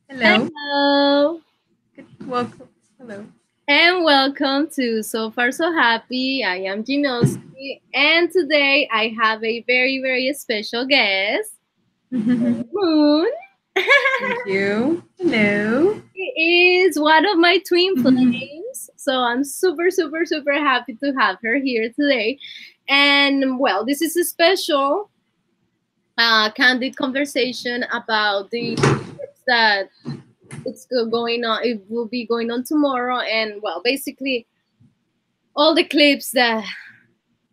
Hello. Hello, Welcome. Hello. and welcome to So Far So Happy. I am Ginoski, and today I have a very special guest, Thank Moon. you. Hello. She is one of my twin flames, so I'm super happy to have her here today. And well, this is a special candid conversation about the trips that going on. It will be going on tomorrow, and well, basically all the clips that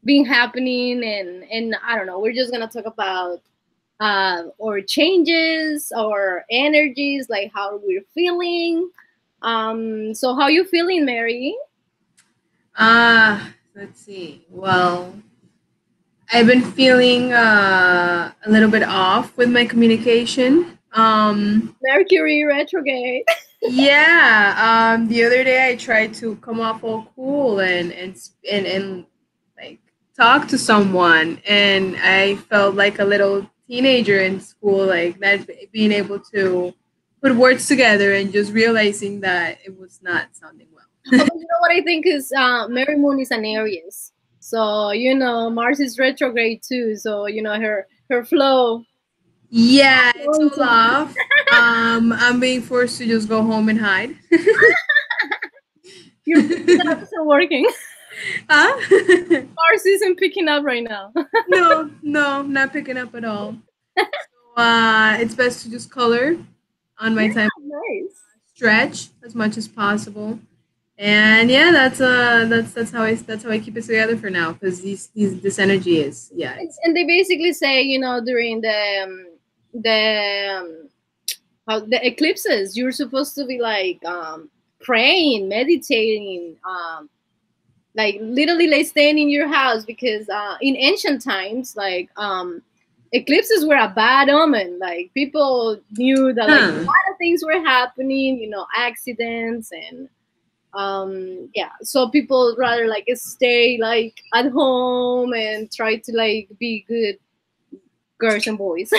been happening, and I don't know. We're just gonna talk about or changes or energies, like how we're feeling. So how you feeling, Mary? Let's see. Well, I've been feeling a little bit off with my communication. Mercury retrograde. The other day I tried to come off all cool and like talk to someone, and I felt like a little teenager in school, like not being able to put words together and just realizing that it was not sounding well. Oh, but you know what I think is Marymoon is an Aries, so Mars is retrograde too. So her flow. Yeah, it's all off. I'm being forced to just go home and hide. Your that isn't working. Huh? Mars isn't picking up right now. No, not picking up at all. It's best to just color on my Yeah, time, nice. stretch as much as possible, and yeah, that's how I keep it together for now because this energy is And they basically say, during the the eclipses, you're supposed to be like praying, meditating, like literally like staying in your house because in ancient times, like eclipses were a bad omen. Like people knew that like a huh. lot of things were happening, accidents and yeah, so people rather like stay like at home and try to like be good girls and boys.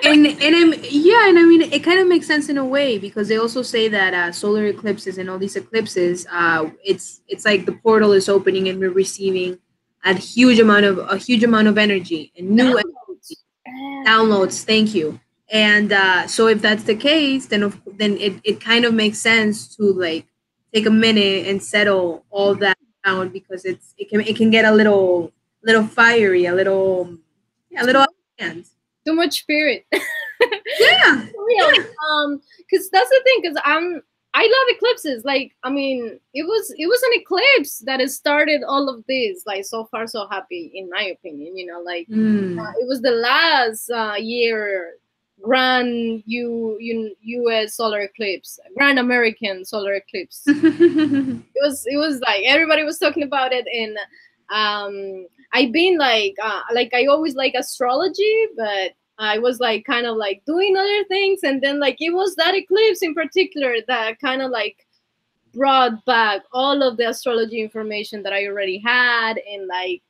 And I mean it kind of makes sense in a way because they also say that solar eclipses and all these eclipses, it's like the portal is opening and we're receiving a huge amount of energy and new Downloads. downloads. Thank you. And so if that's the case, then it kind of makes sense to like take a minute and settle all that down because it can get a little fiery, a little out of hand. Too much spirit. Yeah. Real. Because that's the thing. Because I love eclipses. Like, I mean, it was an eclipse that has started all of this. Like, so far so happy, in my opinion. Like Mm. it was the last year grand U.S. solar eclipse, grand American solar eclipse. It was like everybody was talking about it, and I've been like I always like astrology, but I was like kind of like doing other things, and then like it was that eclipse in particular that kind of like brought back all of the astrology information that I already had, and like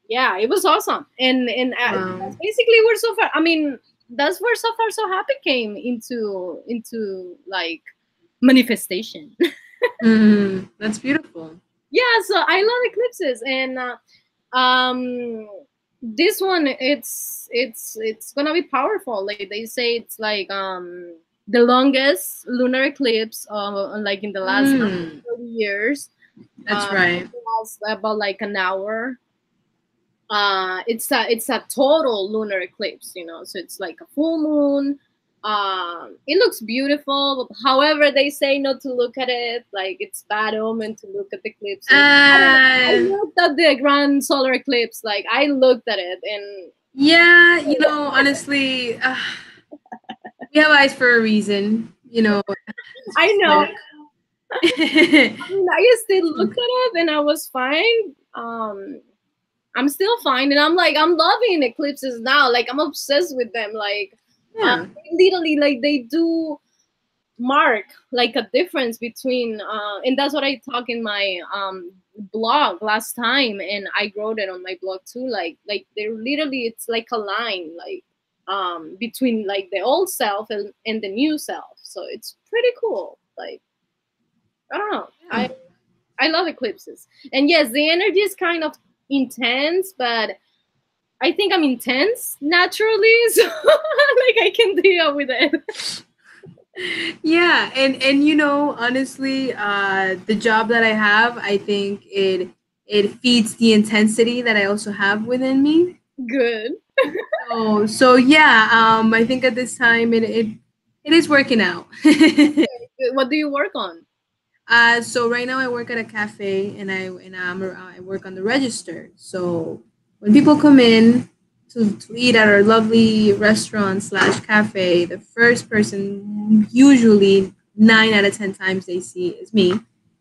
yeah, it was awesome. And Wow. that's basically where so far, I mean, that's where so far so happy came into like manifestation. That's beautiful. Yeah, so I love eclipses, and um this one, it's gonna be powerful. Like they say, it's like the longest lunar eclipse like in the last Mm. 30 years. That's right. It lasts about like an hour. It's a total lunar eclipse, so it's like a full moon. It looks beautiful, however they say not to look at it, like it's bad omen to look at the eclipses. I don't know, I Uh, looked at the grand solar eclipse, like I looked at it, and yeah, honestly, we have eyes for a reason. It's I just know, like I mean, I still looked at it and I was fine. I'm still fine, and I'm loving eclipses now, like I'm obsessed with them. Like yeah. literally, like they do mark like a difference between and that's what I talk in my blog last time, and I wrote it on my blog too, like they literally, it's like a line, like between like the old self and the new self. So it's pretty cool. Like, I don't know. Yeah. I love eclipses. And yes, the energy is kind of intense, but I think I'm intense naturally, so like I can deal with it. Yeah, and honestly, the job that I have, I think it feeds the intensity that I also have within me. Good. So yeah, I think at this time it is working out. What do you work on? So right now I work at a cafe, and I work on the register. So when people come in to eat at our lovely restaurant slash cafe, the first person, usually 9 out of 10 times they see, is me,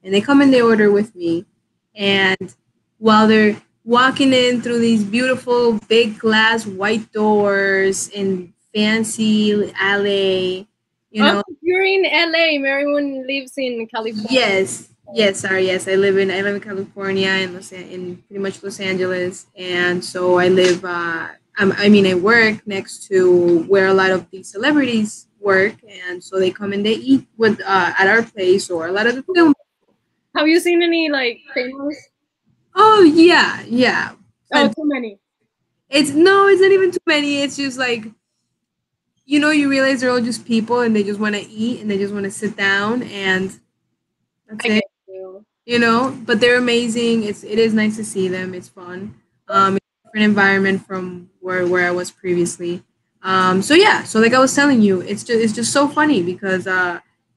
and they come and they order with me, and while they're walking in through these beautiful big glass white doors in fancy alley, you Oh, know. you're in LA. Marymoon lives in California. Yes, yes, sorry, yes. I live in California, in in pretty much Los Angeles, and so I live. I work next to where a lot of these celebrities work, and so they come and they eat with at our place, or a lot of the film. Have you seen any like famous? Oh yeah, yeah. Oh, But too many. it's no, it's not even too many. It's just like you realize they're all just people, and they just want to eat, and they just want to sit down, and that's I it. get you. But they're amazing. It is nice to see them. It's fun. It's a different environment from where I was previously. So yeah, so like I was telling you, it's just so funny because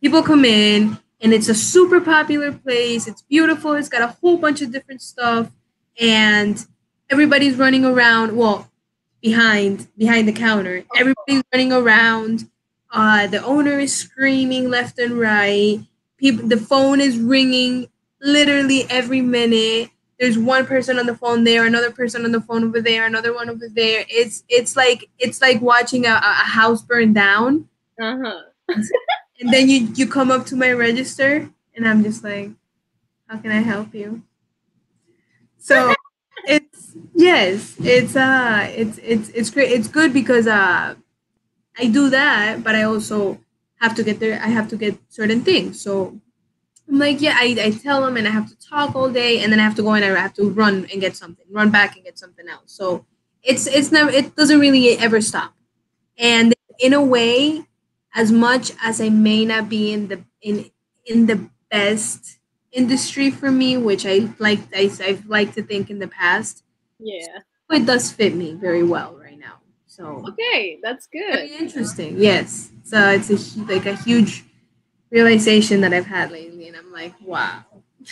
people come in, and it's a super popular place. It's beautiful. It's got a whole bunch of different stuff, and everybody's running around. Well, behind the counter, everybody's running around. The owner is screaming left and right. People, the phone is ringing literally every minute. There's one person on the phone there, another person on the phone over there, another one over there. It's like watching a house burn down. Uh huh. And then you come up to my register, and I'm just like, how can I help you? So it's yes, it's great. It's good because I do that, but I also have to get there. I have to get certain things. So I'm like, yeah, I tell them, and I have to talk all day, and then I have to go and I have to run and get something, run back and get something else. So it's never, it doesn't really ever stop. And in a way, as much as I may not be in the best industry for me, which I've liked to think in the past, Yeah. it does fit me very well right now. So Okay, that's good. very interesting. Yes, so it's like a huge realization that I've had lately, and I'm like, wow.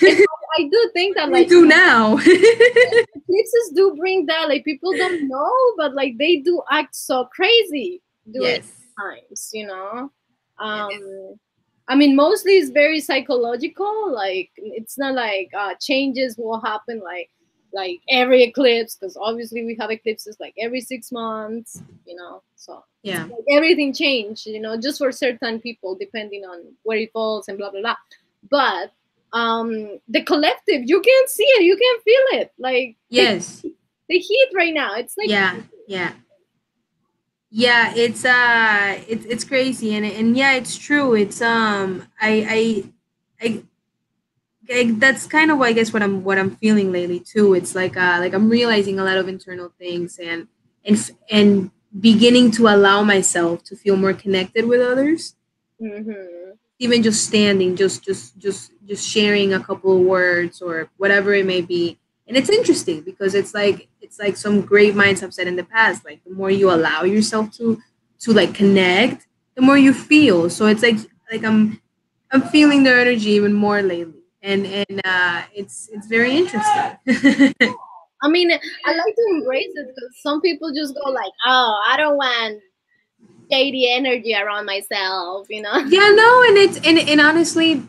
And I do think What that do we like do now? eclipses do bring that. Like people don't know, but like they do act so crazy during Yes. times. You know. Yes. I mean, mostly it's very psychological. Like it's not like changes will happen like every eclipse, because obviously we have eclipses like every 6 months. You know, so it's Yeah. like everything changed. You know, just for certain people depending on where it falls and blah blah blah. But the collective, you can see it, you can feel it, like Yes. the heat right now. It's like Yeah. Yeah. Yeah. It's crazy, and yeah, it's true. It's I that's kind of I guess what I'm feeling lately too. It's like I'm realizing a lot of internal things, and beginning to allow myself to feel more connected with others, hmm even just standing, just sharing a couple of words or whatever it may be. And it's interesting because it's like some great minds have said in the past, like the more you allow yourself to like connect, the more you feel. So it's like I'm feeling their energy even more lately, and it's very interesting. I mean, I like to embrace it because some people just go like, oh, I don't want shady energy around myself, you know. Yeah, no, and honestly,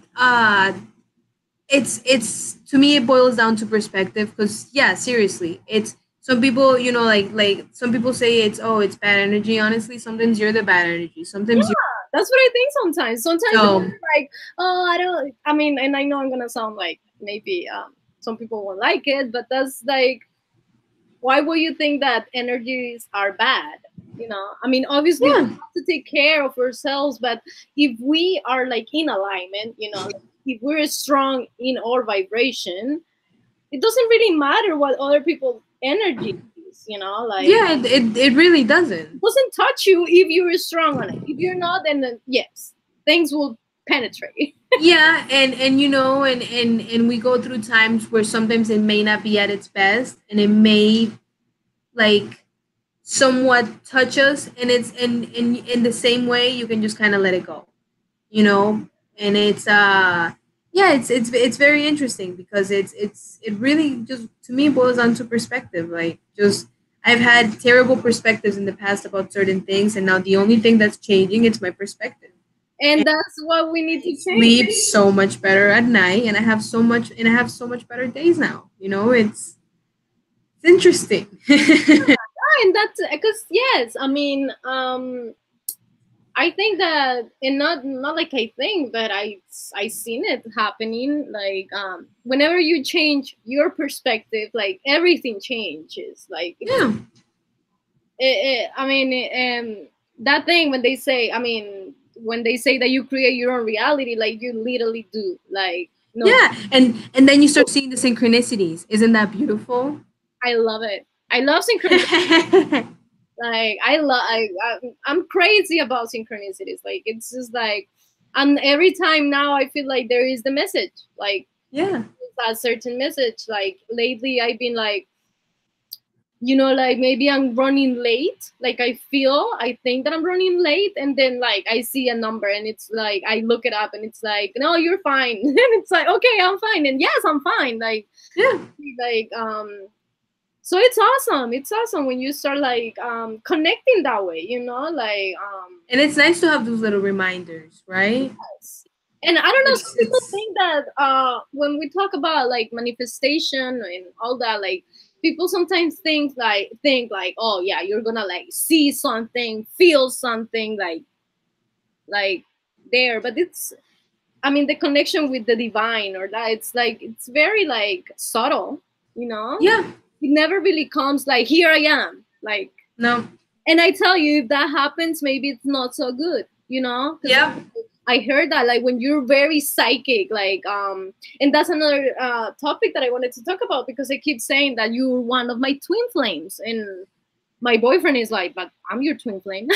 it's to me it boils down to perspective, because yeah, seriously, it's some people, like some people say it's bad energy. Honestly, sometimes you're the bad energy, Yeah, sometimes you're that's what I think sometimes. Sometimes people so are like, oh, I don't, I mean, and I know I'm gonna sound like maybe some people won't like it, but that's like, why would you think that energies are bad? I mean, obviously we Yeah. have to take care of ourselves, but if we are like in alignment, like, if we're strong in our vibration, it doesn't really matter what other people's energy is, like, Yeah, it really doesn't. it doesn't touch you if you're strong on it. If you're not, then yes, things will penetrate. Yeah, and and we go through times where sometimes it may not be at its best, and it may like somewhat touch us, and it's in the same way you can just kind of let it go, you know. And it's yeah, it's very interesting because it really just to me boils down to perspective. Like, just I've had terrible perspectives in the past about certain things, and now the only thing that's changing, it's my perspective. And that's what we need to change. Sleep so much better at night, and I have so much better days now, it's interesting. And that's because, yes, I mean, I think that, and not like I think, but I seen it happening. Like, whenever you change your perspective, like everything changes. Like, Yeah. I mean, that thing when they say, I mean, when they say that you create your own reality, like you literally do. Like, no, Yeah, and then you start seeing the synchronicities. Isn't that beautiful? I love it. I love synchronicity. Like, I'm crazy about synchronicities. Like, it's just like, and every time now I feel like there is the message. Like, Yeah. a certain message. Like, lately I've been like, like maybe I'm running late. Like, I think that I'm running late, and then like I see a number, and it's like I look it up, and it's like, no, you're fine. And it's like, okay, I'm fine, and yes, I'm fine. Like, Yeah. like so it's awesome. It's awesome when you start like connecting that way, like And it's nice to have those little reminders, right? yes. And I don't know, some people It's think that when we talk about like manifestation and all that, like people sometimes think like, oh yeah, you're gonna like see something, feel something like there, but it's, I mean, the connection with the divine or that, it's like, it's very like subtle, yeah. it never really comes like, here I am, like. No. And I tell you, if that happens, maybe it's not so good, because Yeah. I heard that like when you're very psychic, like and that's another topic that I wanted to talk about, because I keep saying that you're one of my twin flames, and my boyfriend is like, but I'm your twin flame.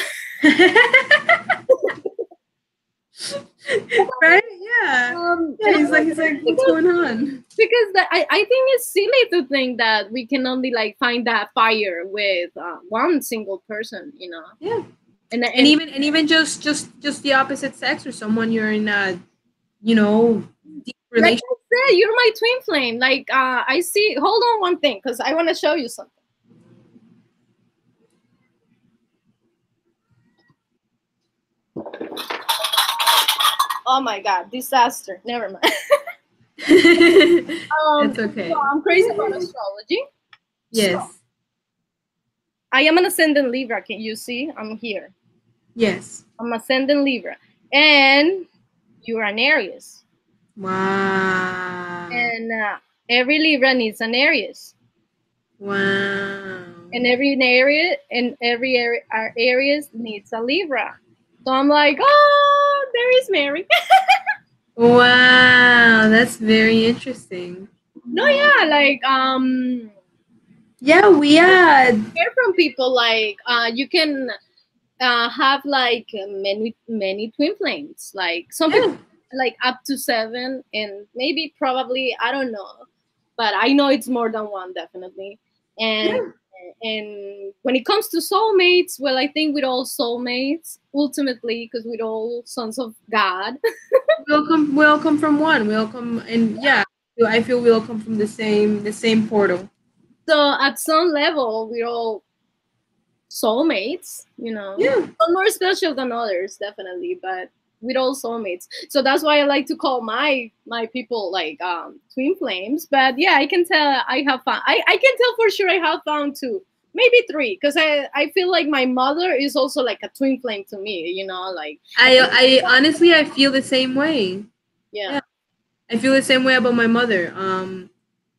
Right? Yeah. Yeah, he's like, what's going on? Because I think it's silly to think that we can only like find that fire with one single person, Yeah. and And even just the opposite sex, or someone you're in a deep like relationship. I said, you're my twin flame. Like, I see. Hold on one thing, because I want to show you something. Oh my god, disaster. Never mind. It's okay. So I'm crazy about astrology. Yes. So, I am an ascendant Libra. Can you see? I'm here. Yes. I'm ascendant Libra, and you're an Aries. Wow. And every Libra needs an Aries. Wow. And every Aries needs a Libra. So I'm like, oh, there is Mary. Wow, that's very interesting. No, yeah, like Yeah, we are. hear from people like you can have like many twin flames. Like some people like up to 7, and maybe probably, I don't know, but I know it's more than one, definitely. And and when it comes to soulmates, well, I think we're all soulmates ultimately, because we're all sons of God. We all come from one. We all come, and yeah, I feel we all come from the same portal. So at some level, we're all soulmates, Yeah. Some more special than others, definitely, but we're all soulmates. So that's why I like to call my people like twin flames. But yeah, I can tell I have found, I can tell for sure I have found 2, maybe 3, because I feel like my mother is also like a twin flame to me, like I honestly I feel the same way. yeah. I feel the same way about my mother.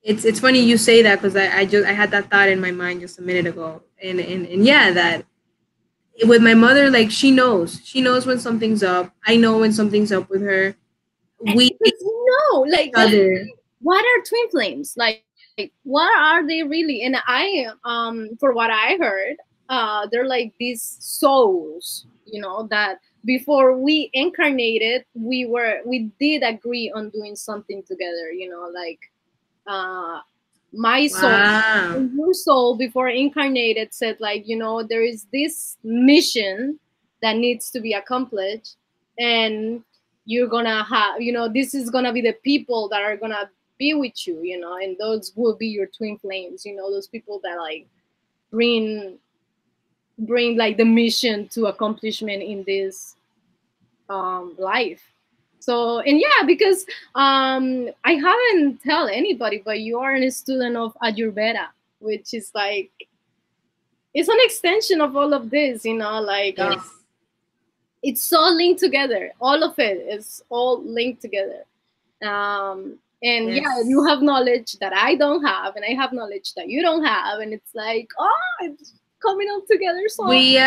It's funny you say that, because I had that thought in my mind just a minute ago, and yeah, that with my mother, like she knows when something's up. I know when something's up with her. We But no, like each that's other. what are twin flames? Like what are they really? And I for what I heard, they're like these souls, you know, that before we incarnated, we did agree on doing something together, you know, like uh my soul Wow. and your soul before incarnated said, like, you know, there is this mission that needs to be accomplished, and you're gonna have, you know, this is gonna be the people that are gonna be with you, you know, and those will be your twin flames, you know, those people that like bring like the mission to accomplishment in this life. So, and yeah, because I haven't tell anybody, but you are a student of Ayurveda, which is like it's an extension of all of this, you know, like Yes. it's all linked together. All of it is all linked together. And yeah, you Yes. have knowledge that I don't have, and I have knowledge that you don't have, and it's like, oh, it's coming all together. So We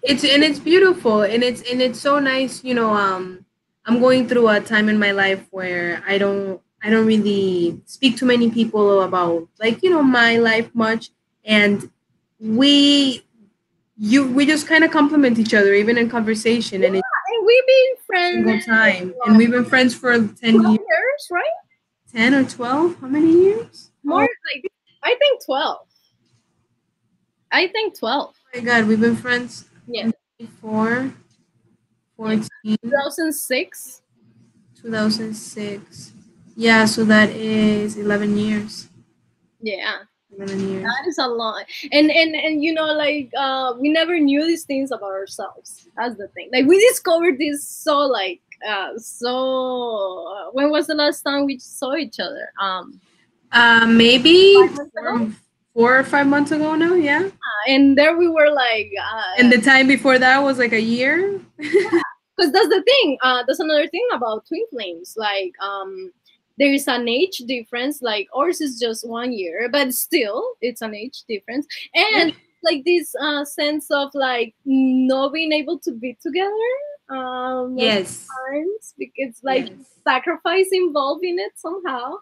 it's beautiful, and it's so nice, you know. I'm going through a time in my life where I don't really speak to many people about, like, you know, my life much, and we we just kind of compliment each other even in conversation, and it's yeah, and we've been a friends single time, and uh, we've been friends for 10 years, 12 years, right? 10 or 12, how many years? More Oh like I think 12. I think 12. my god, we've been friends Yeah. from 24, Yeah. 14, 2006. 2006. Yeah, so that is 11 years. Yeah. 11 years. That is a lot. And you know, like we never knew these things about ourselves. That's the thing. Like we discovered this so like when was the last time we saw each other? Maybe 5 months ago. 4 or 5 months ago now, yeah. And there we were like And the time before that was like a year. because that's the thing. That's another thing about twin flames. Like, there is an age difference. Like ours is just 1 year, but still, it's an age difference. Yeah. And like this sense of like not being able to be together most Yes. times because it's like Yes. sacrifice involved in it somehow.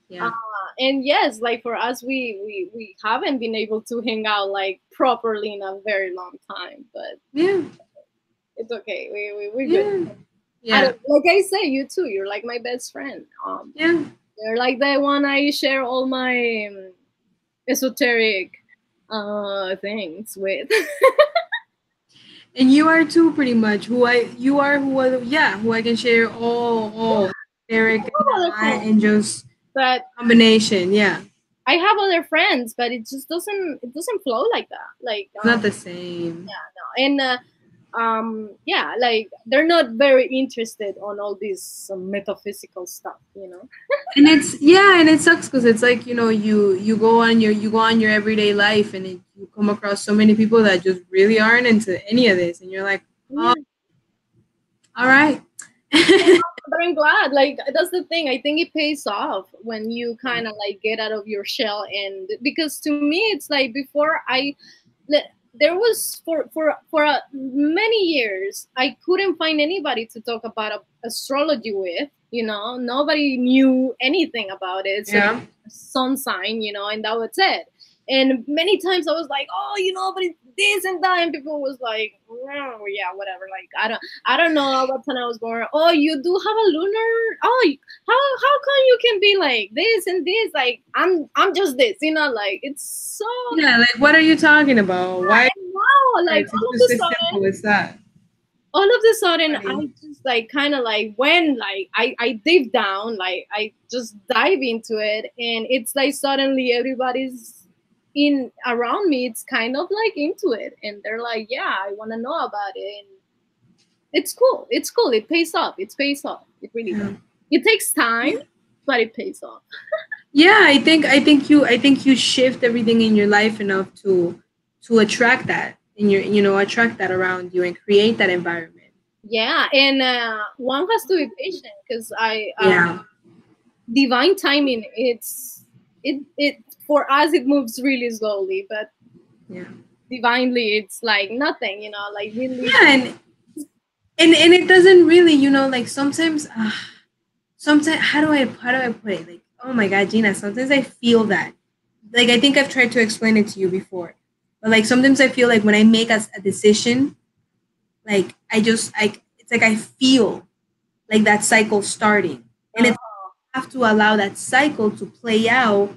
Yeah. And yes, like for us, we haven't been able to hang out like properly in a very long time, but Yeah. it's okay. We're good. Yeah. I Yeah. don't, like I say, you too. You're like my best friend. Yeah. You're like the one I share all my esoteric things with. And you are too, pretty much. Who I can share all Eric and Other I, friends, and just but combination. Yeah. I have other friends, but it just doesn't flow like that. Like It's not the same. no, and yeah, like they're not very interested on all this metaphysical stuff, you know. And it's, yeah, and it sucks because it's like, you know, you go on your everyday life, and you come across so many people that just really aren't into any of this, and you're like, oh, Yeah. all right. But I'm glad. Like that's the thing. I think it pays off when you kind of like get out of your shell, and because to me it's like before there was for many years I couldn't find anybody to talk about astrology with. You know, nobody knew anything about it except Yeah. sun sign. You know, and that was it. And many times I was like, oh, you know, but it's this and that, and people was like, oh, yeah, whatever. Like I don't know what time I was born. Oh, you do have a lunar. Oh, how come you can be like this and this? Like I'm just this, you know. Like it's so Yeah, like, what are you talking about? Why? wow. Like It's just as simple as that. all of a sudden Funny. I just like kind of like when like I deep down, like I just dive into it, and it's like suddenly everybody's in around me, it's kind of like into it, and they're like, yeah, I want to know about it. And it's cool, it pays off, it pays off, it really does. Yeah. It takes time, but it pays off. Yeah, I think you shift everything in your life enough to attract that in your, you know, attract that around you and create that environment. Yeah, and one has to be patient because I Yeah. divine timing, it for us it moves really slowly, but Yeah. divinely it's like nothing, like really. Yeah, and it doesn't really, like sometimes how do I put it? Like, oh my god, Gina, sometimes I feel that. Like, I think I've tried to explain it to you before. But like sometimes I feel like when I make a decision, like it's like I feel like that cycle starting. And Oh. it's have to allow that cycle to play out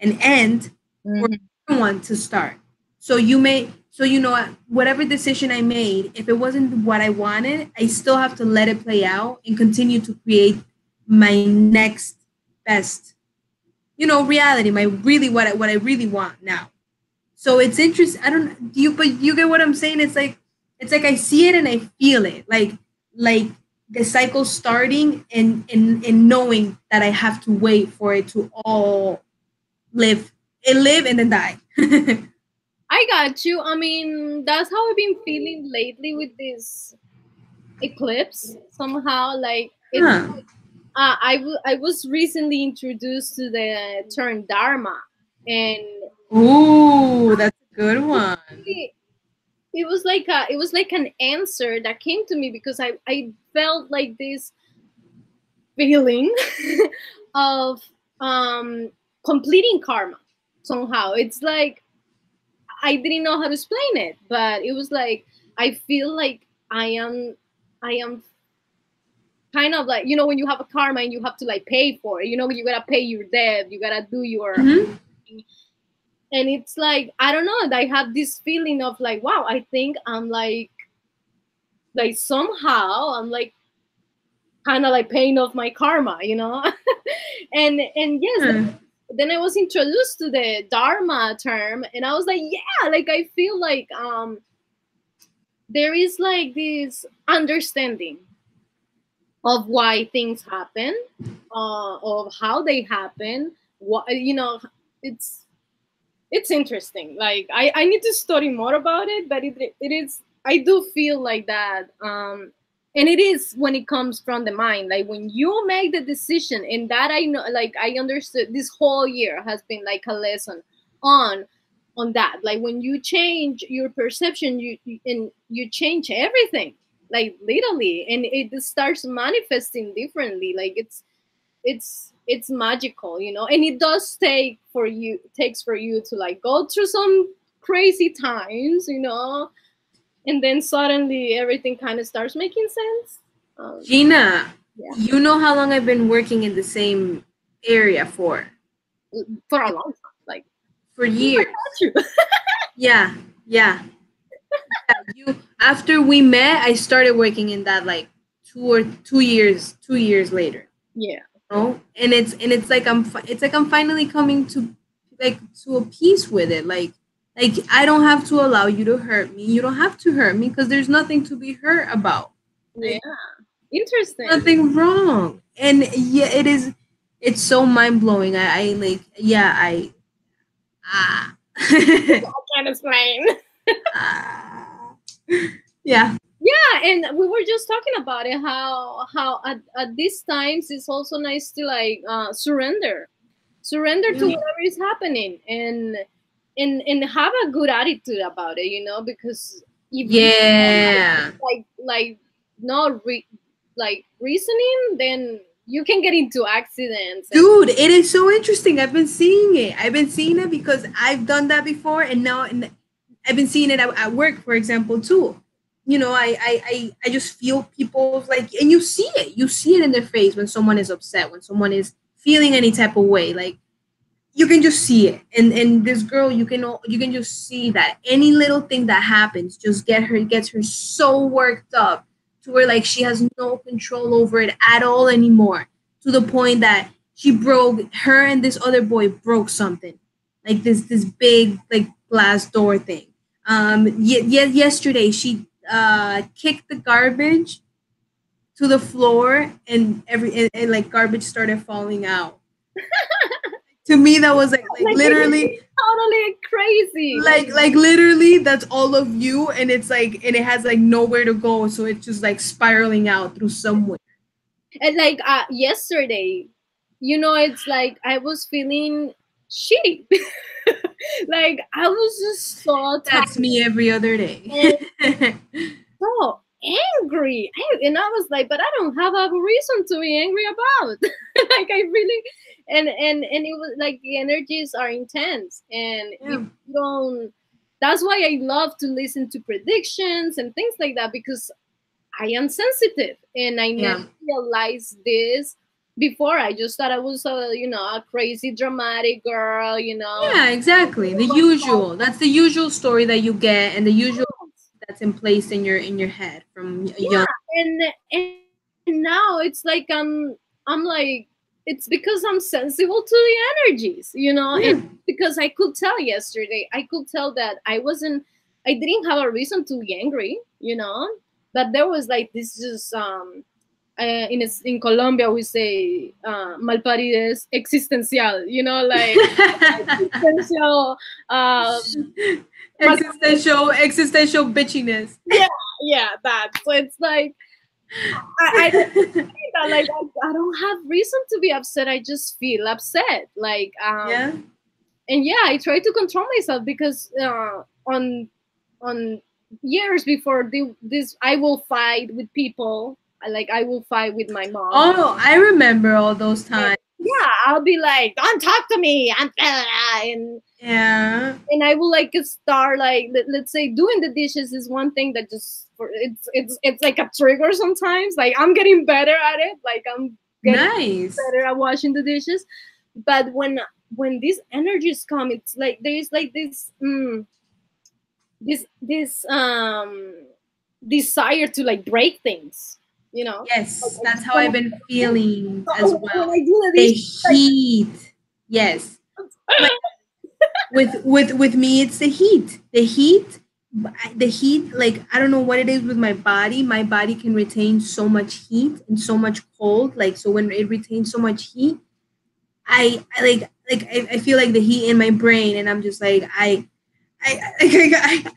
and end for Mhm. everyone to start. So whatever decision I made, if it wasn't what I wanted, I still have to let it play out and continue to create my next best, reality, my really what I really want now. So it's interesting. I don't you, but you get what I'm saying. It's like I see it and I feel it, like the cycle starting and knowing that I have to wait for it to all live and then die. I got you. I mean, that's how I've been feeling lately with this eclipse. Somehow, like it's. Huh. I was recently introduced to the term dharma, and Ooh, that's a good one. it was like an answer that came to me because I felt like this feeling of completing karma somehow. It's like I didn't know how to explain it, but it was like I feel like I am kind of like, when you have a karma and you have to like pay for it. You gotta pay your debt, you gotta do your, Mm-hmm. and it's like I don't know. I have this feeling of like, wow, I think I'm like somehow I'm like kind of like paying off my karma. And yes, Huh. then I was introduced to the dharma term, and I was like, yeah, like I feel like there is like this understanding of why things happen, of how they happen. What it's it's interesting. Like I need to study more about it, but it is. I do feel like that, and it is when it comes from the mind. Like when you make the decision, and that I know, like I understood this whole year has been like a lesson on on that. Like when you change your perception, and you change everything, like literally, and it starts manifesting differently. Like it's magical. And it does takes for you to like go through some crazy times, and then suddenly everything kind of starts making sense. um, Gina, yeah, you know how long I've been working in the same area for? for a long time, like For years. Yeah, yeah. You After we met, I started working in that like 2 years later. yeah, And it's like I'm finally coming to like to a peace with it. Like I don't have to allow you to hurt me. You don't have to hurt me because there's nothing to be hurt about. yeah, Like interesting. nothing wrong. And yeah, it's so mind blowing. I like yeah, I ah I can't explain. ah yeah. Yeah, and we were just talking about it, how at these times it's also nice to like surrender to Yeah. whatever is happening, and have a good attitude about it, because if you Yeah. like not like reasoning, then you can get into accidents. And Dude, it is so interesting. I've been seeing it. I've been seeing it because I've done that before, and now I've been seeing it at work, for example, too. I just feel people's like, and you see it. You see it in their face when someone is upset, when someone is feeling any type of way. Like you can just see it. And this girl, you can just see that any little thing that happens just gets her so worked up to where like she has no control over it at all anymore, to the point that her and this other boy broke something, like this big like glass door thing. Yesterday she kicked the garbage to the floor, and like garbage started falling out. To me that was like like it's literally, totally crazy. like literally that's all of you, and it's like, and it has like nowhere to go, so it's just like spiraling out through somewhere. And like yesterday, it's like I was feeling shitty. Like I was just so tired That's me every other day. and so angry. And I was like, but I don't have a reason to be angry about. Like I really, and it was like the energies are intense, and if Yeah. you don't, that's why I love to listen to predictions and things like that, because I am sensitive, and I never Yeah. realized this before. I just thought I was a crazy dramatic girl, Yeah, exactly. The usual. That's the usual story that you get, and the usual that's in place in your head from a young. Yeah, and now it's like I'm like, it's because I'm sensible to the energies, and Yeah. because I could tell yesterday, I could tell that I didn't have a reason to be angry, but there was like this just in Colombia we say malparides existencial, like existential uh Existential bitchiness. yeah, yeah, that. So it's like I don't think that, like I don't have reason to be upset. I just feel upset. Like Yeah. and yeah, I try to control myself because on years before this I will fight with people. Like I will fight with my mom. Oh, I remember all those And times. yeah, I'll be like, "Don't talk to me," and Yeah. I will like start like let's say doing the dishes is one thing that just for it's like a trigger sometimes. Like I'm getting better at it. Like I'm getting Nice. better at washing the dishes. But when these energies come, it's like there is like this desire to like break things. Like Yes, I that's just how I've wanna been feeling as when well. I do the The dishes, like heat. Yes. Oh my, with me it's the heat. The heat, like I don't know what it is with my body. My body can retain so much heat and so much cold. Like so when it retains so much heat, I feel like the heat in my brain and I'm just like I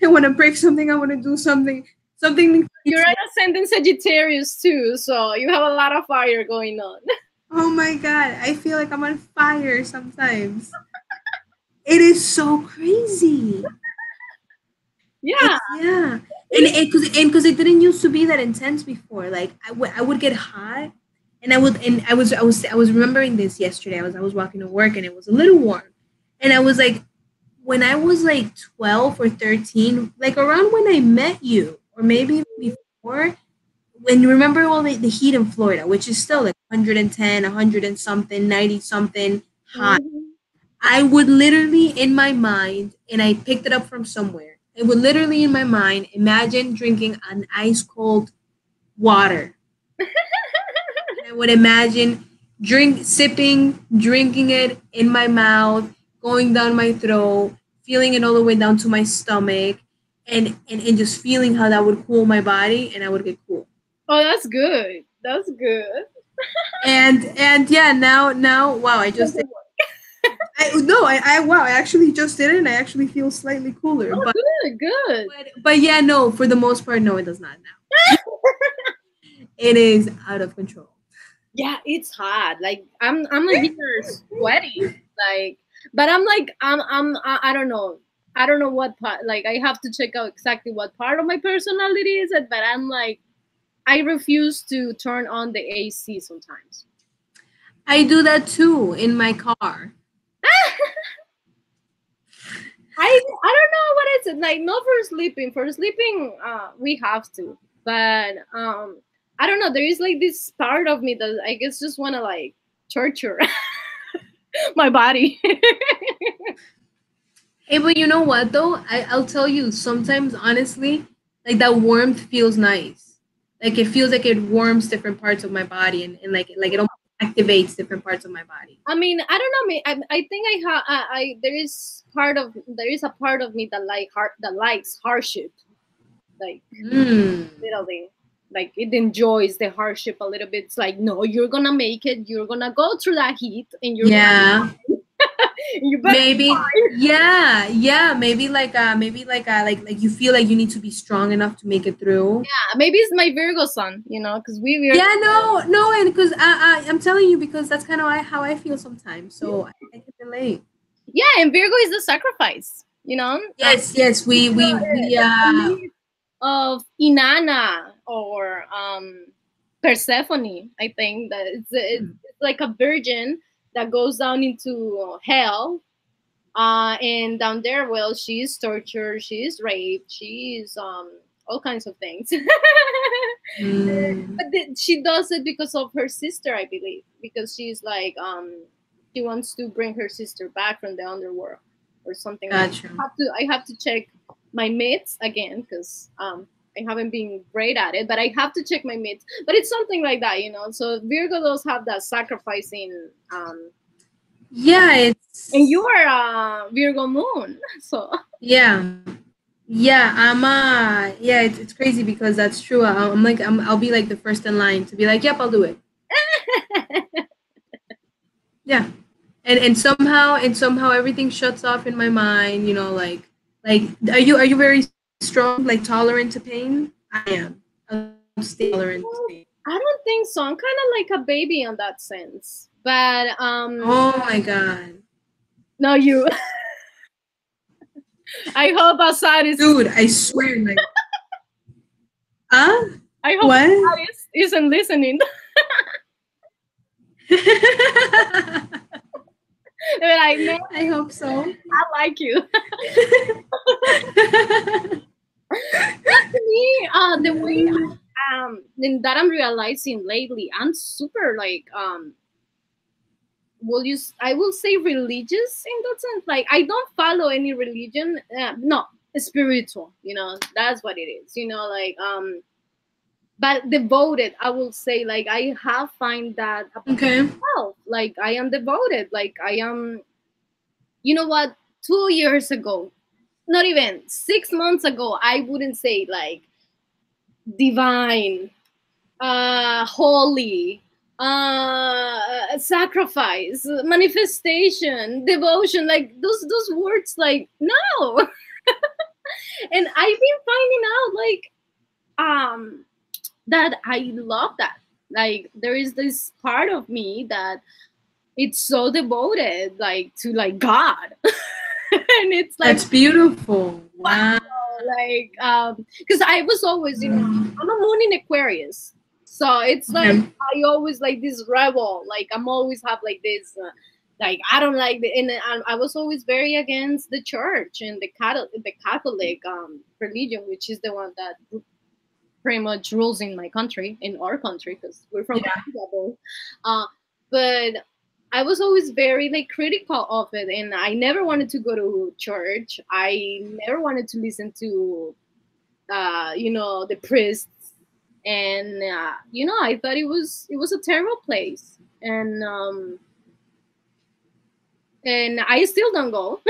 want to break something. I want to do something. Something. you're an ascendant Sagittarius too, so you have a lot of fire going on. Oh my god, I feel like I'm on fire sometimes. It is so crazy. Yeah. It's yeah, and because it didn't used to be that intense before. Like I would get hot, and I was remembering this yesterday. I was walking to work, and it was a little warm, and I was like, when I was like 12 or 13, like around when I met you, or maybe before, when you remember all the heat in Florida, which is still like 110, 100 and something, 90 something hot. Mhm. I would literally in my mind, and I picked it up from somewhere. I would literally in my mind imagine drinking an ice cold water. And I would imagine drinking it in my mouth, going down my throat, feeling it all the way down to my stomach, and just feeling how that would cool my body and I would get cool. Oh, that's good. That's good. And yeah, now wow, I just did. I no, I wow, I actually just did it and I actually feel slightly cooler. Oh, good, good. But yeah, no, for the most part, no, it does not now. It is out of control. Yeah, it's hot. Like I'm here sweating. Like, but I'm like I don't know. I don't know what part. Like I have to check out exactly what part of my personality is it. But I'm like I refuse to turn on the AC sometimes. I do that too in my car. I don't know what is it like. Not for sleeping. For sleeping, we have to. But I don't know. There is like this part of me that I guess just want to like torture my body. Hey, but you know what though? I'll tell you, sometimes honestly, like that warmth feels nice. Like it feels like it warms different parts of my body and like it almost activates different parts of my body. I mean, I don't know. I think I have. There is a part of me that that likes hardship, like Mm. literally, like it enjoys the hardship a little bit. It's like, no, you're gonna make it. You're gonna go through that heat, and Yeah. you better. Maybe. Yeah. Yeah. Maybe like you feel like you need to be strong enough to make it through. Maybe it's my Virgo sun, because we Yeah. No. And because I'm telling you because that's kind of how I feel sometimes. So I can relate. Yeah, and Virgo is the sacrifice, you know. Yes, we The myth of Inanna or Persephone. I think that it's like a virgin that goes down into hell, and down there, well, she's tortured, she's raped, she's all kinds of things. mm, But she does it because of her sister, I believe, because she's like she wants to bring her sister back from the underworld or something like that. gotcha. I have to check my myths again because I haven't been great at it, but I have to check my myths. But it's something like that, you know. So Virgo does have that sacrificing, Yeah, and you it's are Virgo moon, so yeah. Yeah, yeah, it's crazy because that's true. I'm like I'll be like the first in line to be like, "Yep, I'll do it." Yeah. And somehow everything shuts off in my mind, like are you very strong, like tolerant to pain? I am. I'll stay tolerant to pain. I don't think so. I'm kind of like a baby on that sense, but Oh my god. no, you. I hope Assad is. Dude, I swear, like, huh? I hope What? Assad isn't listening. They're like, man, I hope so. I like you. To me, the way that I'm realizing lately, I'm super like I will say religious in that sense. Like I don't follow any religion. No, spiritual. You know, that's what it is. You know, like but devoted. I will say like I have find that about Okay. myself. Like I am devoted. Like I am. You know what? 2 years ago, not even 6 months ago, I wouldn't say like divine, holy, sacrifice, manifestation, devotion, like those words, like no. And I've been finding out like that I love that. Like there is this part of me that it's so devoted like to like God. And it's like That's beautiful. Wow. like because I was always, you know, I'm a moon in Aquarius, so it's like Okay. I always like this rebel, like I'm always have like this like I don't like the and I was always very against the church and the Catholic religion, which is the one that pretty much rules in my country, in our country, because we're from Yeah. Colombia both. But I was always very like critical of it, and I never wanted to go to church. I never wanted to listen to, you know, the priests, and you know, I thought it was a terrible place, and I still don't go.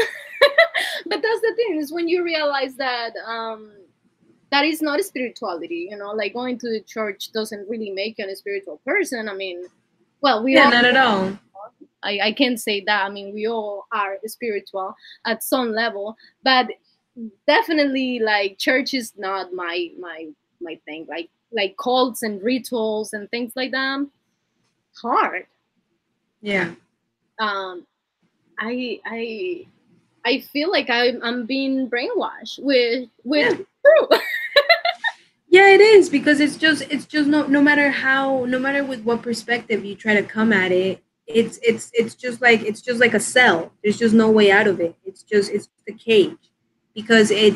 But that's the thing is when you realize that that is not spirituality. You know, like going to the church doesn't really make you a spiritual person. I mean, well, we Yeah, all not at all. I can't say that. I mean, we all are spiritual at some level, but definitely, like, church is not my thing. Like cults and rituals and things like that. Hard. Yeah. Um, I I feel like I'm being brainwashed with Yeah. true. Yeah, it is because it's just no matter with what perspective you try to come at it, it's just like a cell. There's just no way out of it. It's the cage because it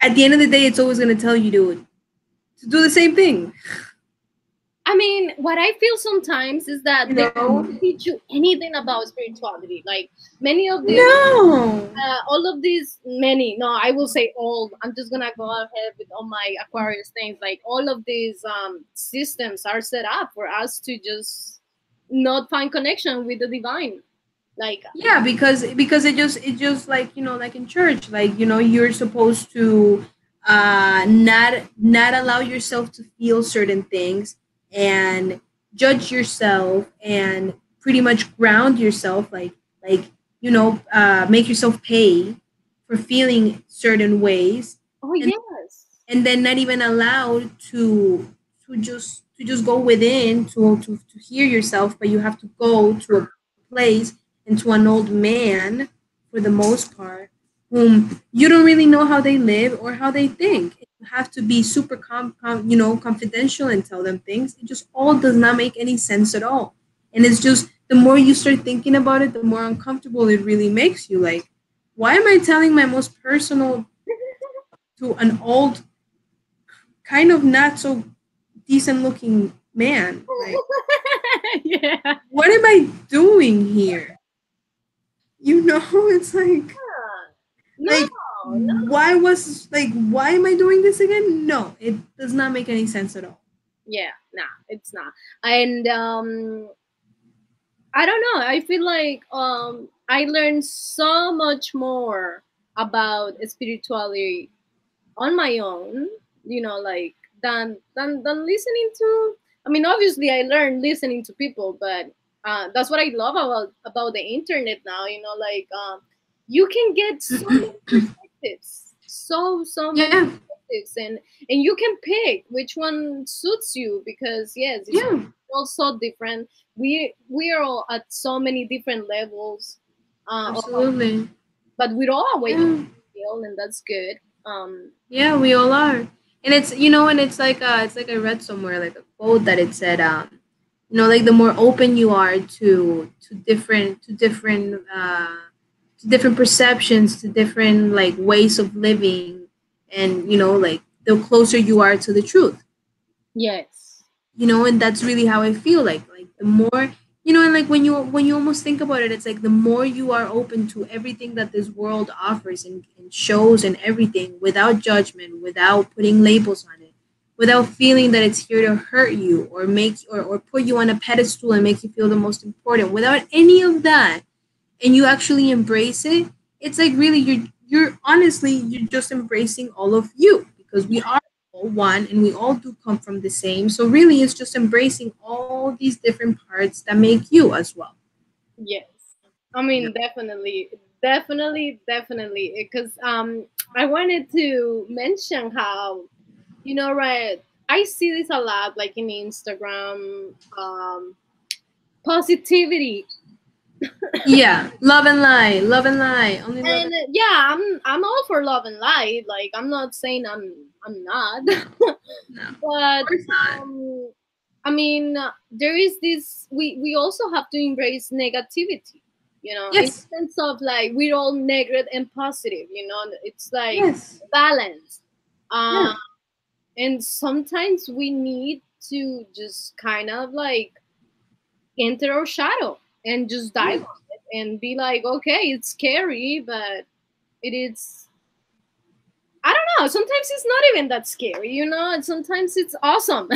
at the end of the day it's always gonna tell you to do the same thing. I mean, what I feel sometimes is that You they know? don't teach you anything about spirituality. Like many of the No. all of these many no I will say all. I'm just gonna go ahead with all my Aquarius things. Like all of these systems are set up for us to just not find connection with the divine, like Yeah, because it just like like in church, like you're supposed to not allow yourself to feel certain things and judge yourself and pretty much ground yourself, like make yourself pay for feeling certain ways, oh and yes, and then not even allowed to just go within to hear yourself, but you have to go to a place into an old man for the most part, whom you don't really know how they live or how they think. You have to be super confidential and tell them things. It just all does not make any sense at all. And it's just the more you start thinking about it, the more uncomfortable it really makes you. Like, why am I telling my most personal to an old, kind of not so decent looking man? Like, Yeah. what am I doing here? You know, it's No, like no. why am I doing this again? No, it does not make any sense at all. Yeah, nah, it's not. And I don't know. I feel like I learned so much more about spirituality on my own, you know, like than listening to. I mean, obviously, I learned listening to people, but that's what I love about the internet now. You know, like you can get so many perspectives, so many Yeah, perspectives, and you can pick which one suits you because yes, it's yeah, all so different. We are all at so many different levels, of absolutely. but we're all awakening Yeah, still, and that's good. yeah, we all are. And it's and it's like I read somewhere like a quote that it said like the more open you are to different perceptions, to different like ways of living, and like the closer you are to the truth. Yes. And that's really how I feel like the more and like when you almost think about it, it's like the more you are open to everything that this world offers and shows and everything, without judgment, without putting labels on it, without feeling that it's here to hurt you or make or put you on a pedestal and make you feel the most important, without any of that, and you actually embrace it, it's like really you're honestly you're just embracing all of you, because we are all one and we all do come from the same. So really it's just embracing all these different parts that make you as well. Yes. I You know? mean, definitely, definitely, definitely. Because I wanted to mention how right. I see this a lot, like in Instagram, positivity, Yeah, love and lie, only love and and yeah, I'm all for love and light. Like I'm not saying I'm not, no, no, of but course not. I mean, there is this. We also have to embrace negativity. In Yes, the sense of like we're all negative and positive. It's like yes, balance. yeah, Uh, and sometimes we need to just kind of like enter our shadow and just dive yeah. on it and be like, okay, it's scary, but it is. I don't know. Sometimes it's not even that scary, and sometimes it's awesome.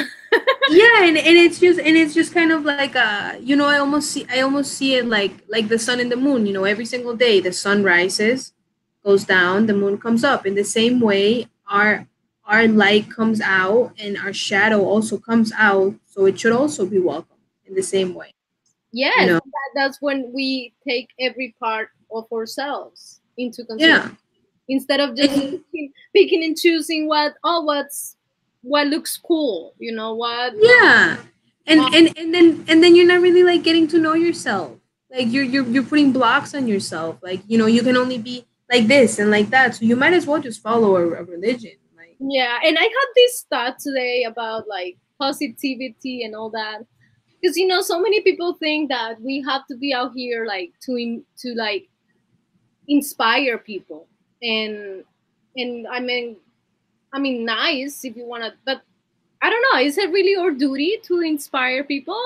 Yeah, and it's just kind of like I almost see it like the sun and the moon. Every single day the sun rises, goes down, the moon comes up. In the same way, our light comes out and our shadow also comes out, so it should also be welcome in the same way. you Yes, know that's when we take every part of ourselves into consideration yeah. instead of just And picking and choosing what looks cool. What yeah, uh, and then you're not really like getting to know yourself. Like you're putting blocks on yourself. Like you can only be like this and like that. So you might as well just follow a religion. Like yeah, and I had this thought today about like positivity and all that because so many people think that we have to be out here like to like inspire people and I mean nice if you want to, but I don't know. Is it really our duty to inspire people?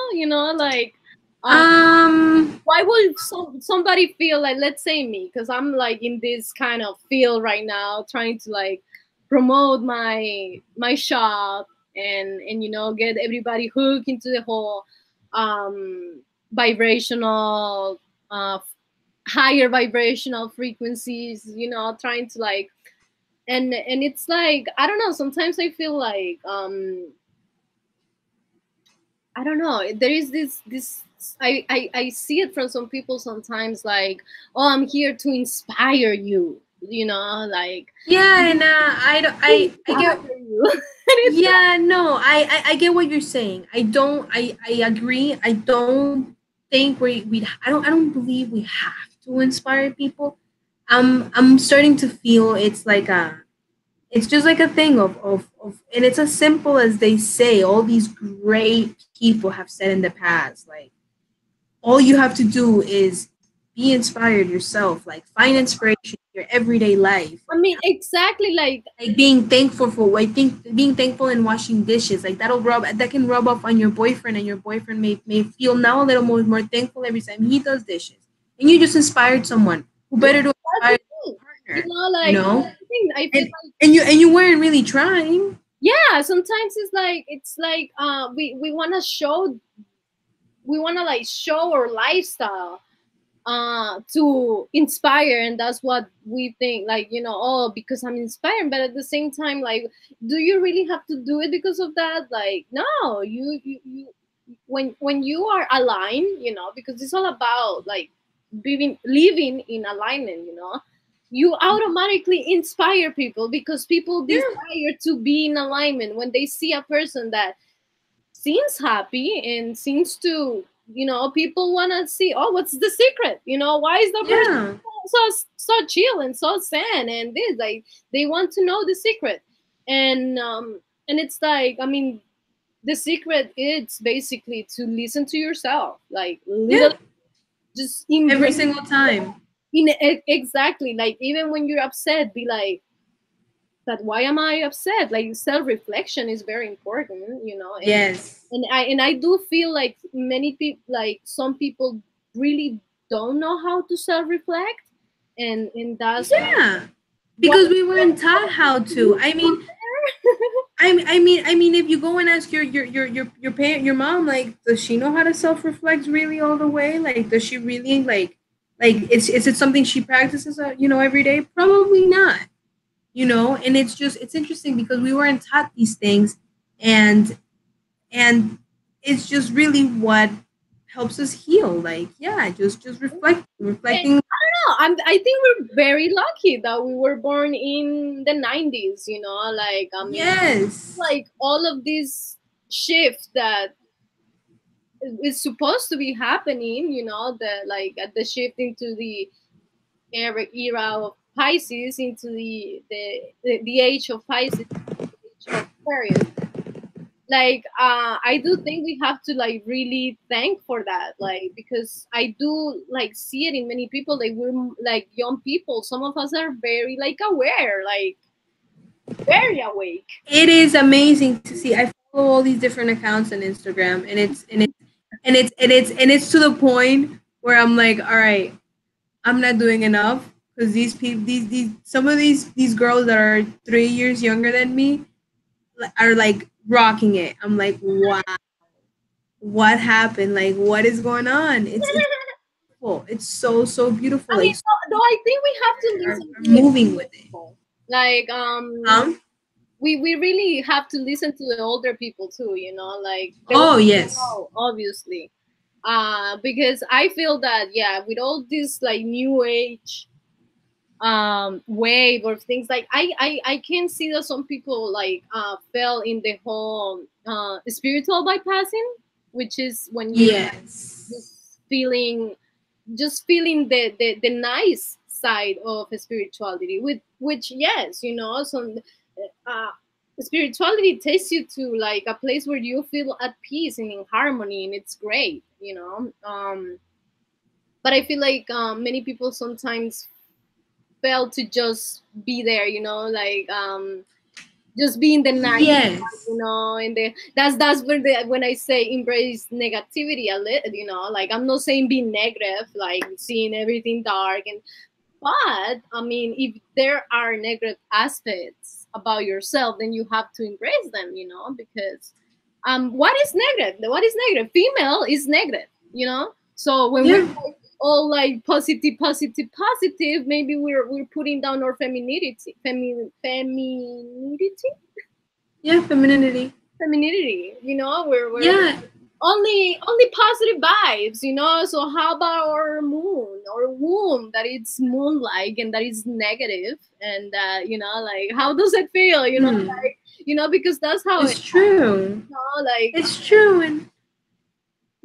Like, uh, um why would somebody feel like, let's say me, because I'm like in this kind of field right now, trying to like promote my shop and get everybody hooked into the whole vibrational, higher vibrational frequencies. Trying to like, and it's like I don't know. Sometimes I feel like I don't know. There is this. I see it from some people sometimes like, oh, I'm here to inspire you. Like yeah, and I inspire get. you. And it's Yeah, no, I get what you're saying. I don't. I agree. I don't. think I don't believe we have to inspire people. I'm starting to feel it's just like a thing of and it's as simple as they say. All these great people have said in the past, like all you have to do is be inspired yourself, like find inspiration in your everyday life. I mean, exactly, Like being thankful for I think being thankful and washing dishes, like that can rub off on your boyfriend, and your boyfriend may feel now a little more thankful every time he does dishes, and you just inspired someone. Who yeah, better to that's the inspire thing. a You partner, know, you know? I feel and and you weren't really trying. yeah, sometimes it's like we want to show, we want to like show our lifestyle to inspire, and that's what we think, like, you know, oh, because I'm inspired. But at the same time, like, do you really have to do it because of that? Like, no, you when you are aligned, you know, because it's all about like being living in alignment, you know, you automatically inspire people, because people Yeah, desire to be in alignment when they see a person that seems happy and seems to, you know, people want to see, oh, what's the secret, you know, why is the person yeah, so chill and so zen and this, like, they want to know the secret. And it's like, I mean, the secret is basically to listen to yourself, like yeah. little, just Every embrace, single time. exactly, like even when you're upset, be like, that why am I upset? Like, self-reflection is very important, you know. Yes. And I do feel like many people, like some people really don't know how to self-reflect, and that's Yeah. what Because we weren't taught how to. I mean, if you go and ask your parent, your mom, like, does she know how to self reflect really all the way? Like, does she really like? Is it something she practices, every day? Probably not. And it's interesting because we weren't taught these things, and and it's just really what helps us heal. Like, yeah, just and reflecting. I don't know, I think we're very lucky that we were born in the 90s, you know, like, I mean, Yes. like all of this shift that is supposed to be happening, you know, the like at the shift into the era of Pisces, into the age of Pisces, age of Aquarius. Like, I do think we have to like really thank for that, like, because I do like see it in many people. Like, we're like young people, some of us are very like aware, like very awake. It is amazing to see. I follow all these different accounts on Instagram, and it's to the point where I'm like, all right, I'm not doing enough because these people, these some of these girls that are 3 years younger than me are like rocking it. I'm like, wow, what happened? Like, what is going on? It's beautiful. It's so beautiful. I mean, Like, so though I think we have to are, listen are to the moving with it. people. Like, we really have to listen to the older people too, you know, like they want Oh to yes, know, obviously, because I feel that, yeah, with all this like new age wave of things, like I can see that some people like fell in the whole spiritual bypassing, which is when you're yes, just feeling, the nice side of spirituality, with which, yes, you know, some uh, spirituality takes you to like a place where you feel at peace and in harmony, and it's great, you know. But I feel like many people sometimes fail to just be there, you know, like just being the nice one, yes. you know. And that's when I say embrace negativity a little, you know, like I'm not saying be negative, like seeing everything dark, and but I mean, if there are negative aspects about yourself, then you have to embrace them, you know, because what is negative? What is negative? Female is negative, you know. So when we're Yeah, all like positive, positive, positive, maybe we're putting down our femininity, yeah. Femininity. femininity. You know, we're Yeah, only positive vibes, you know. So how about our moon or womb, that it's moon-like and that is negative, and you know, like, how does it feel, you know, hmm. like, you know, because that's how it, It's true. you know, like, It's true, and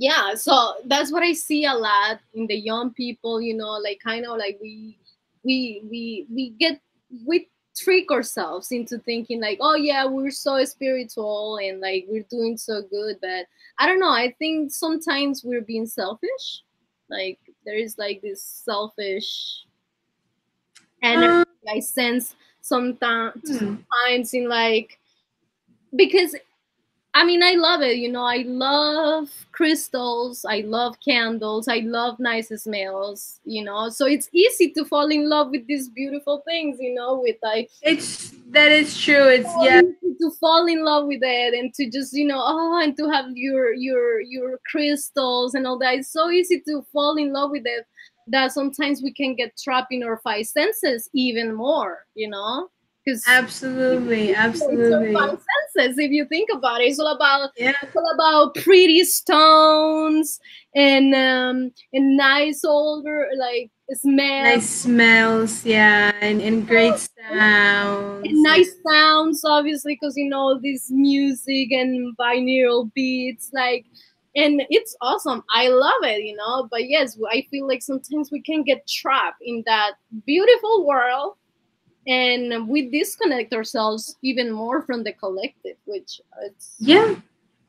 Yeah, so that's what I see a lot in the young people, you know, like kind of like we trick ourselves into thinking like, oh yeah, we're so spiritual and like we're doing so good, but I don't know, I think sometimes we're being selfish. Like there is like this selfish energy Um, I sense hmm. sometimes in like, because I mean, I love it. You know, I love crystals. I love candles. I love nice smells. You know, so it's easy to fall in love with these beautiful things. You know, with like It's that is true. It's so yeah, easy to fall in love with it and to just and to have your crystals and all that. It's so easy to fall in love with it that sometimes we can get trapped in our five senses even more. You know, because absolutely, it's our absolutely. five senses. If you think about it, Yeah, it's all about pretty stones and nice older like smell nice smells. Yeah, and great and sounds. And nice sounds, obviously, because you know this music and binaural beats, like, and it's awesome. I love it, you know. But yes, I feel like sometimes we can get trapped in that beautiful world and we disconnect ourselves even more from the collective, which it's yeah,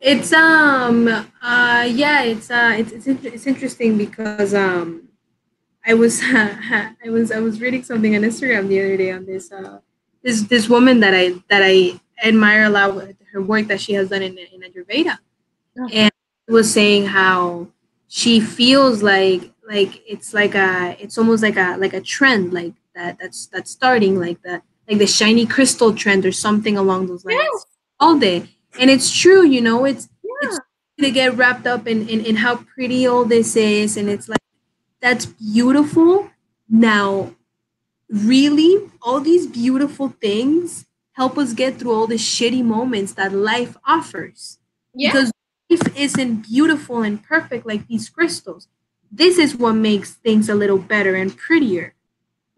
it's yeah, it's interesting because I was I was reading something on Instagram the other day on this woman that I admire a lot with her work that she has done in Ayurveda, uh-huh. and was saying how she feels it's almost like a trend that's starting like the shiny crystal trend or something along those lines Yes, all day. And it's true, it's yeah, to get wrapped up in how pretty all this is, and it's like that's beautiful. Now, really, all these beautiful things help us get through all the shitty moments that life offers. yeah, Because life isn't beautiful and perfect like these crystals. This is what makes things a little better and prettier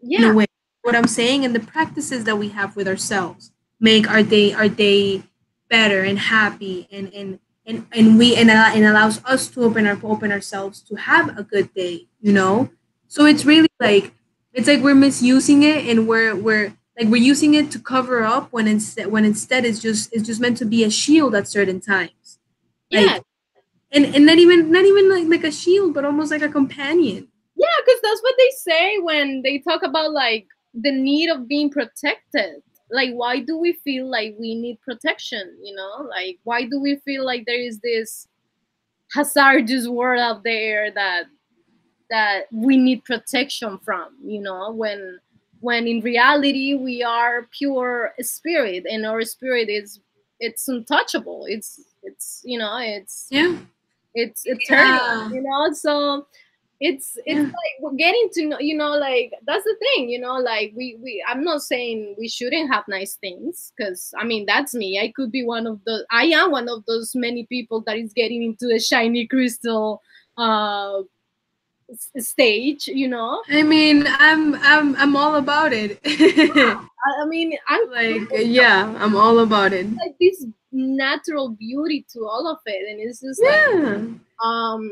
in a yeah, way. What I'm saying, and the practices that we have with ourselves make our day better and happy, and allows us to open ourselves to have a good day. So it's really like it's like we're misusing it, and we're using it to cover up when instead it's just meant to be a shield at certain times, yeah. like, and not even like a shield, but almost like a companion. Yeah, because that's what they say when they talk about like the need of being protected. Like, why do we feel like we need protection? You know, like why do we feel like there is this hazardous world out there that we need protection from? You know, when in reality we are pure spirit and our spirit is it's untouchable. Yeah, It's eternal. yeah, You know, so it's yeah. like we're getting to know, like that's the thing, like we I'm not saying we shouldn't have nice things, because I mean that's me. I am one of those many people that is getting into a shiny crystal uh stage, I mean, I'm all about it. I mean I'm Like, yeah, I'm all about it. like this natural beauty to all of it, and it's just like Yeah, um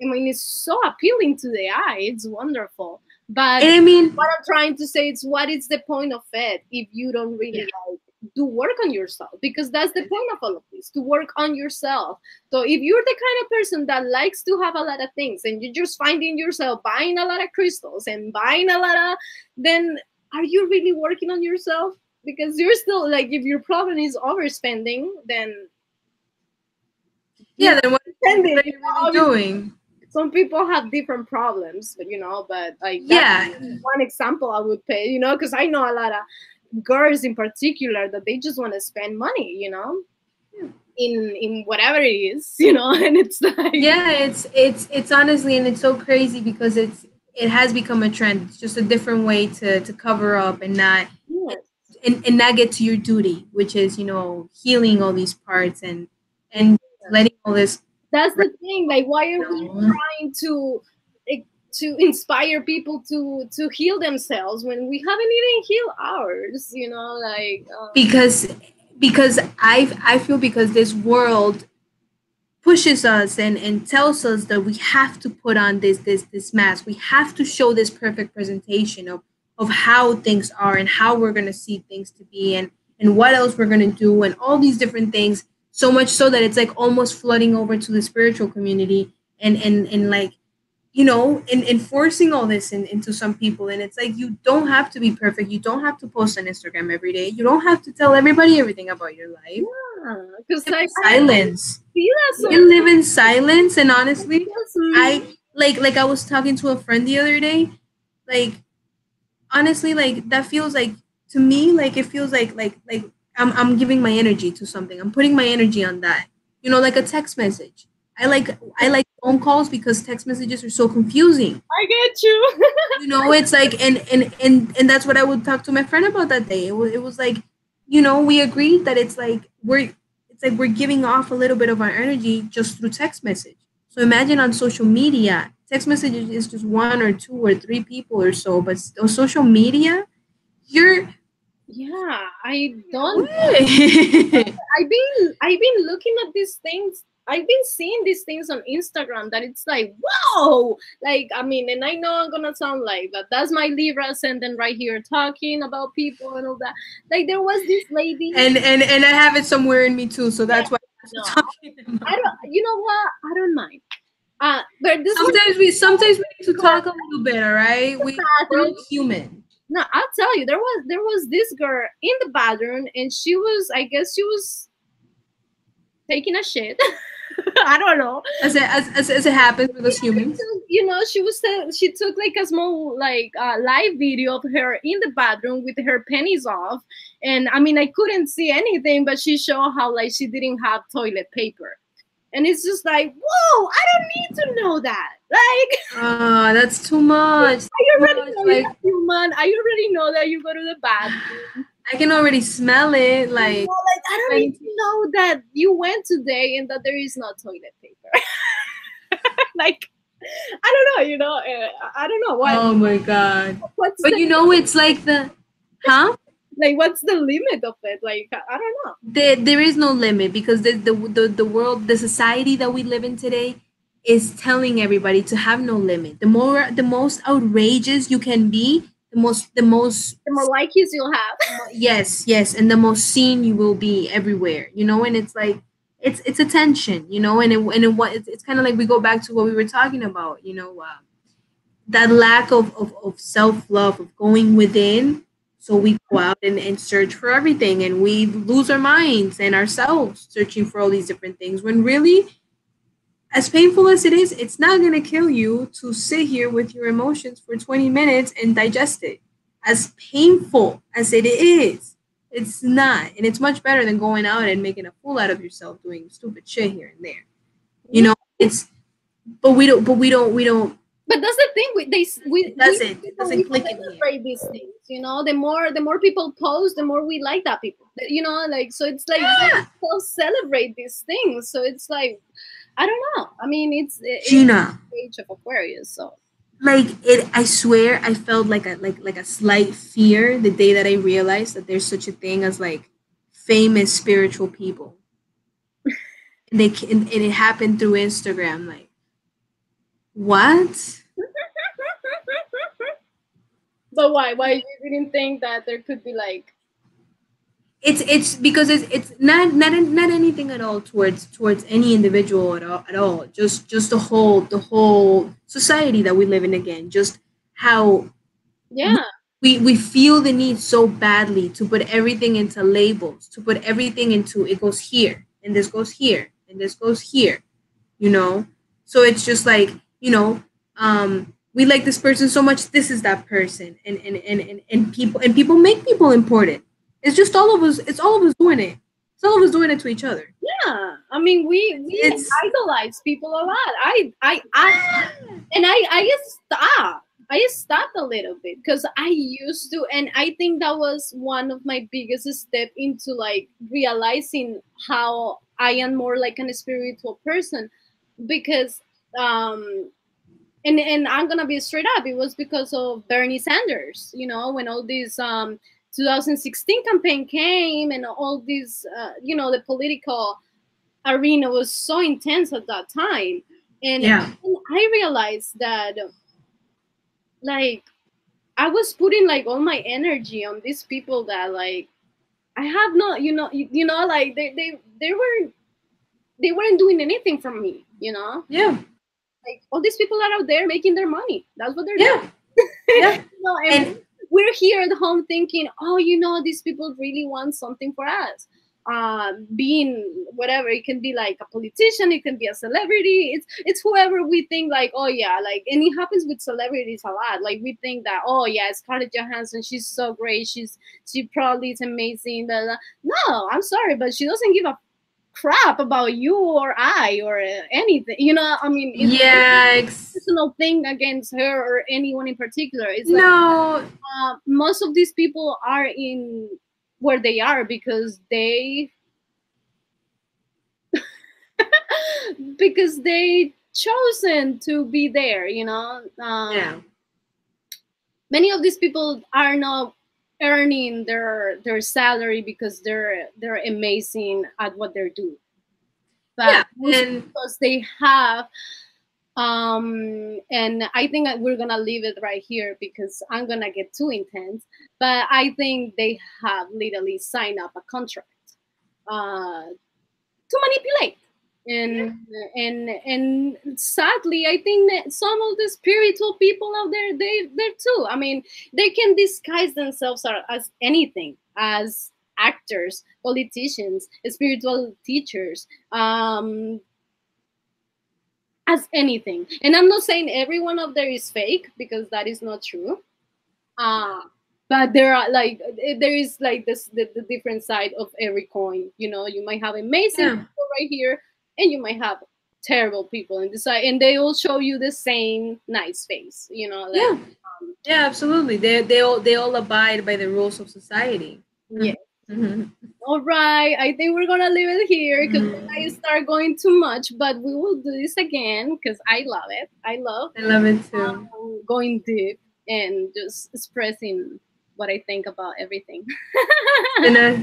I mean it's so appealing to the eye, it's wonderful. But and I mean, what I'm trying to say is, what is the point of it if you don't yeah, really like do work on yourself? Because that's the point of all of this, to work on yourself. So if you're the kind of person that likes to have a lot of things and you're just finding yourself buying a lot of crystals and buying a lot of, then are you really working on yourself? Because you're still like, if your problem is overspending, then you're yeah. Then what spending, are you really obviously doing? some people have different problems, but but like that's Yeah, one example I would pay, because I know a lot of girls in particular that they just want to spend money, in whatever it is, and it's like, yeah. It's honestly, and it's so crazy because it has become a trend. It's just a different way to cover up and not yes, and not get to your duty, which is healing all these parts and letting all this. that's the thing. Like, why are we Know. trying like, to inspire people to heal themselves when we haven't even healed ours? because I feel because this world pushes us and tells us that we have to put on this mask. We have to show this perfect presentation of how things are and how we're gonna see things to be and what else we're gonna do and all these different things. So much so that it's like almost flooding over to the spiritual community and like enforcing all this into some people. And it's like, you don't have to be perfect. You don't have to post on Instagram every day. You don't have to tell everybody everything about your life. Yeah, because Live in like silence. I feel You that can live in silence. And honestly, so. I like I was talking to a friend the other day. Like, honestly, like that feels like, to me, like it feels like I'm giving my energy to something. I'm putting my energy on that. Like a text message. I like phone calls because text messages are so confusing. I get you. It's like, and that's what I would talk to my friend about that day. It was like, we agreed that it's like we're giving off a little bit of our energy just through text message. So imagine on social media, text messages is just one or two or three people or so, but on social media, you're Yeah, I don't. way. I've been looking at these things. I've been seeing these things on Instagram that it's like, wow, like, I mean, and I know I'm gonna sound like that. That's my Libra ascendant right here talking about people and all that. Like, there was this lady. and I have it somewhere in me too, so Yeah, that's why I'm no, talking I about. don't. You know what? I don't mind. But this one, Sometimes we need to talk a little bit, all right? We're bathroom. all human. No, I'll tell you, there was this girl in the bathroom, and she was, I guess, she was taking a shit. I don't know. As it happens with us humans. She took like a small like live video of her in the bathroom with her panties off, and I mean I couldn't see anything, but she showed how like she didn't have toilet paper, and it's just like, whoa, I don't need to know that. Like, That's too much. I Too already much. know you're Like, human. I already know that you go to the bathroom. I can already smell it. Like, Like, I don't I need need to know that you went today and that there is no toilet paper. Like, I don't know, I don't know oh my god. what's But the it's like huh? like what's the limit of it? Like, I don't know. There is no limit because the world, the society that we live in today is telling everybody to have no limit. The most outrageous you can be, the most The more likes you'll have. yes, and the most seen you will be everywhere. And it's like, it's attention. It's kind of like we go back to what we were talking about. That lack of self-love, of going within. So we go out and search for everything, and we lose our minds and ourselves searching for all these different things, when really, as painful as it is, it's not going to kill you to sit here with your emotions for 20 minutes and digest it. As painful as it is, it's not. And it's much better than going out and making a fool out of yourself doing stupid shit here and there. It's, but we don't, But that's the thing. it We doesn't click in here. celebrate these things. The more people post, the more we like that people. Like, so it's like Yeah. we celebrate these things. So it's like, I don't know. I mean, it's Gina, the age of Aquarius. So like it, I swear I felt like a slight fear the day that I realized that there's such a thing as like famous spiritual people. And it happened through Instagram. Like, what? but why? Why you didn't think that there could be like? It's because it's not anything at all towards any individual at all. Just the whole society that we live in, again. Just how Yeah. we feel the need so badly to put everything into labels, to put everything into, it goes here and this goes here and this goes here. you know so it's just like, we like this person so much, this is that person. And people make people important. It's just all of us doing it. It's all of us doing it to each other. Yeah, I mean, we It's idolize people a lot. I stopped a little bit because I used to, and I think that was one of my biggest step into like realizing how I am more like an spiritual person, because and I'm gonna be straight up. It was because of Bernie Sanders. When all these 2016 campaign came and all these the political arena was so intense at that time. And Yeah. I realized that, like, I was putting like all my energy on these people that, like, I have not, like they weren't doing anything for me, Yeah. like all these people are out there making their money. That's what they're doing. Yeah. Yeah. And And we're here at home thinking, oh, these people really want something for us. Being whatever, it can be like a politician, it can be a celebrity. It's whoever we think like, oh yeah, like, and it happens with celebrities a lot. Like we think that, oh yeah, Scarlett Johansson, she's so great, she probably is amazing. Blah, blah. No, I'm sorry, but she doesn't give a crap about you or I or anything. I mean, it's yeah, personal thing against her or anyone in particular. It's like, no. most of these people are in where they are because they chosen to be there. Yeah. Many of these people are not earning their salary because they're amazing at what they're doing, Yeah. but mostly And because they have. And I think that we're gonna leave it right here because I'm gonna get too intense. But I think they have literally signed up a contract uh, to manipulate. And sadly, I think that some of the spiritual people out there, they're too. I mean, they can disguise themselves as anything, as actors, politicians, spiritual teachers, as anything. And I'm not saying everyone up there is fake because that is not true. Uh, but there is like the different side of every coin. You might have amazing yeah. people right here, and you might have terrible people in the side, and they all show you the same nice face. Yeah. Yeah, absolutely. They all abide by the rules of society. Yeah. Mhm. All right, I think we're gonna leave it here because I start going too much, but we will do this again because I love it. I love I love it too. going deep and just expressing what I think about everything. It's been a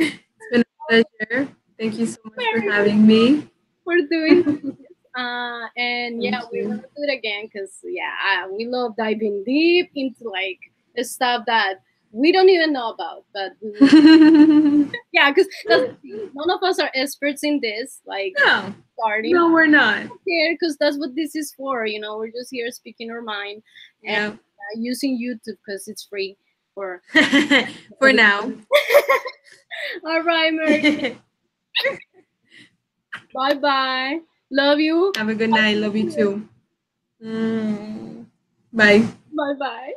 it's been a pleasure. Thank you so much for having me. We're doing and yeah, Thank we're you. gonna do it again because we love diving deep into like the stuff that we don't even know about, but we will. Yeah, because that's the thing. None of us are experts in this. Like No, starting no, we're not. here because that's what this is for. We're just here speaking our mind and Yeah. using YouTube because it's free for. For now. All right, Mary. Bye bye. Love you. Have a good night. Love you too. Mm. Bye. Bye bye.